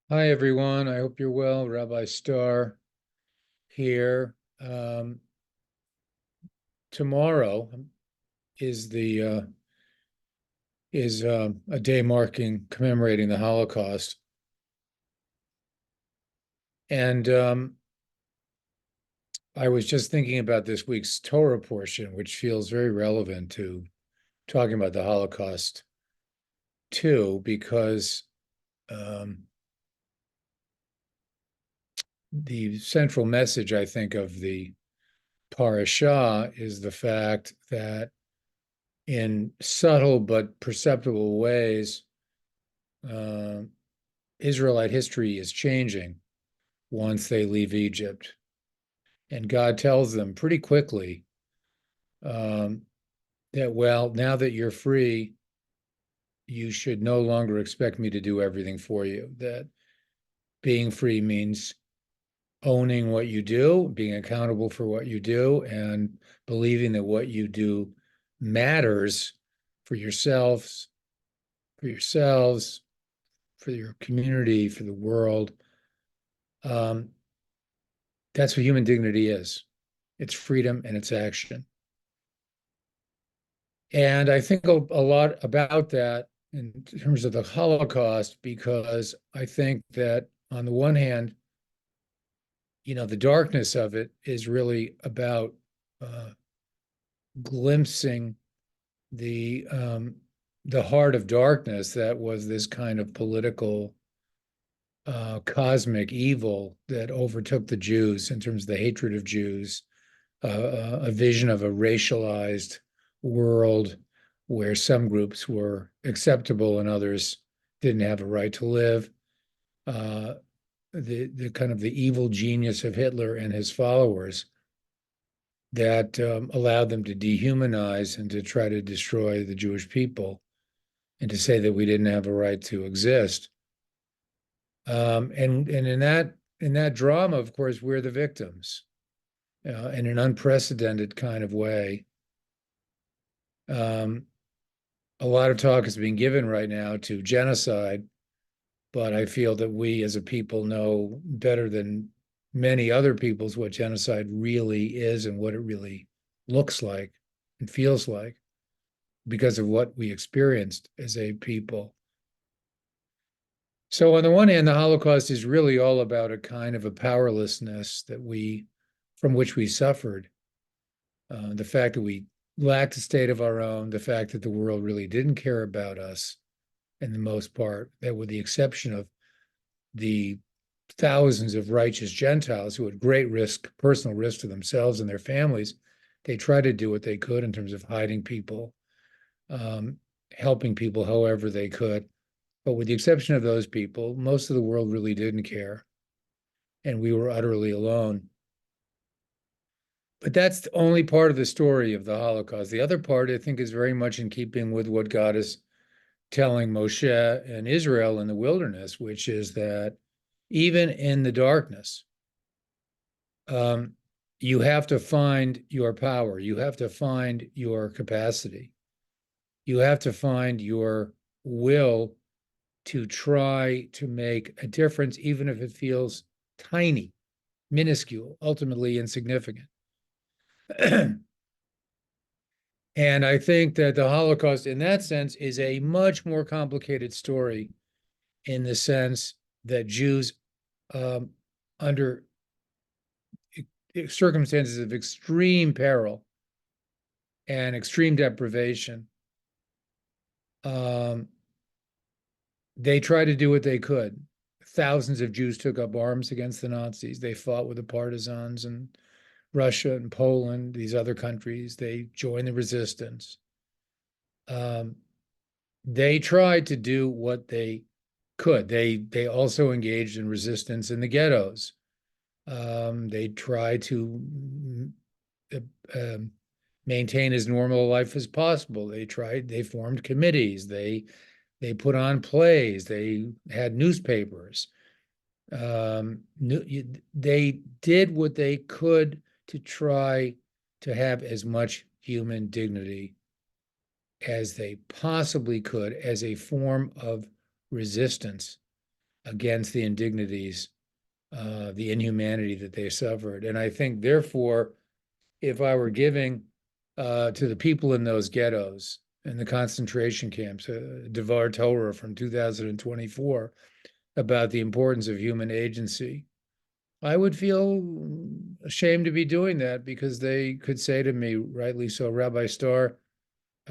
Hi, everyone. I hope you're well. Rabbi Starr here. Tomorrow is the is a day marking commemorating the Holocaust, and I was just thinking about this week's Torah portion, which feels very relevant to talking about the Holocaust too, because um, the central message, I think, of the parasha is the fact that in subtle but perceptible ways, uh, Israelite history is changing once they leave Egypt. And God tells them pretty quickly um, that, well, now that you're free, you should no longer expect me to do everything for you. That being free means owning what you do, being accountable for what you do, and believing that what you do matters for yourselves, for yourselves, for your community, for the world. Um, that's what human dignity is. It's freedom and it's action. And I think a lot about that in terms of the Holocaust, because I think that on the one hand, the darkness of it is really about uh, glimpsing the the heart of darkness that was this kind of political cosmic evil that overtook the Jews in terms of the hatred of Jews, a vision of a racialized world where some groups were acceptable and others didn't have a right to live. Uh, the kind of the evil genius of Hitler and his followers that allowed them to dehumanize and to try to destroy the Jewish people and to say that we didn't have a right to exist. And in that drama, of course, we're the victims in an unprecedented kind of way. Um, a lot of talk is being given right now to genocide, but I feel that we as a people know better than many other peoples what genocide really is and what it really looks like and feels like because of what we experienced as a people. So on the one hand, the Holocaust is really all about a kind of a powerlessness from which we suffered. The fact that we lacked a state of our own, the fact that the world really didn't care about us in the most part, that with the exception of the thousands of righteous Gentiles who at great risk, personal risk to themselves and their families, they tried to do what they could in terms of hiding people, um, helping people however they could. But with the exception of those people, most of the world really didn't care, and we were utterly alone. But that's the only part of the story of the Holocaust. The other part, I think, is very much in keeping with what God is telling Moshe and Israel in the wilderness, which is that even in the darkness, um, you have to find your power. You have to find your capacity. You have to find your will to try to make a difference, even if it feels tiny, minuscule, ultimately insignificant. And I think that the Holocaust, in that sense, is a much more complicated story in the sense that Jews, um, under circumstances of extreme peril and extreme deprivation, um, they tried to do what they could. Thousands of Jews took up arms against the Nazis. They fought with the partisans in Russia and Poland, these other countries. They joined the resistance. Um, they tried to do what they could. They also engaged in resistance in the ghettos. They tried to uh, um, maintain as normal a life as possible. They formed committees. They put on plays. They had newspapers. They did what they could to try to have as much human dignity as they possibly could as a form of resistance against the indignities, the inhumanity that they suffered. And I think, therefore, if I were giving to the people in those ghettos and the concentration camps, Devar Torah from 2024, about the importance of human agency, I would feel ashamed to be doing that, because they could say to me, rightly so, Rabbi Starr,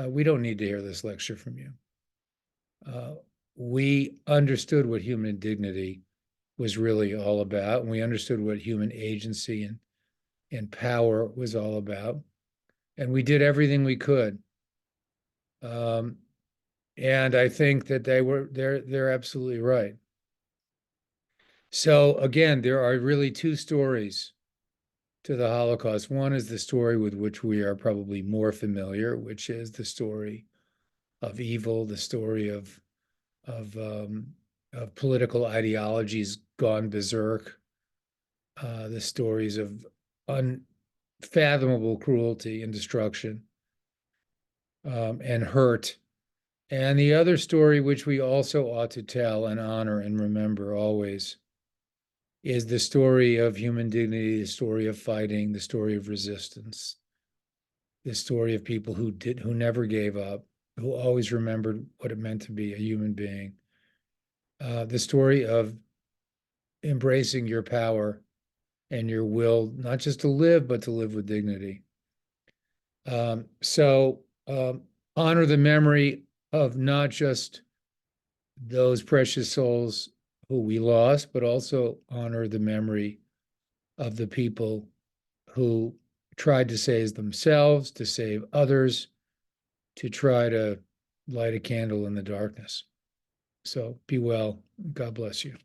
we don't need to hear this lecture from you. We understood what human dignity was really all about, and we understood what human agency and power was all about, and we did everything we could. Um, and I think that they're absolutely right. So again, there are really two stories to the Holocaust. One is the story with which we are probably more familiar, which is the story of evil, the story of, um, of political ideologies gone berserk, the stories of unfathomable cruelty and destruction, and hurt. And the other story, which we also ought to tell and honor and remember always, is the story of human dignity, the story of fighting, the story of resistance, the story of people who never gave up, who always remembered what it meant to be a human being, the story of embracing your power and your will, not just to live, but to live with dignity. So honor the memory of not just those precious souls who we lost, but also honor the memory of the people who tried to save themselves, to save others, to try to light a candle in the darkness. So be well. God bless you.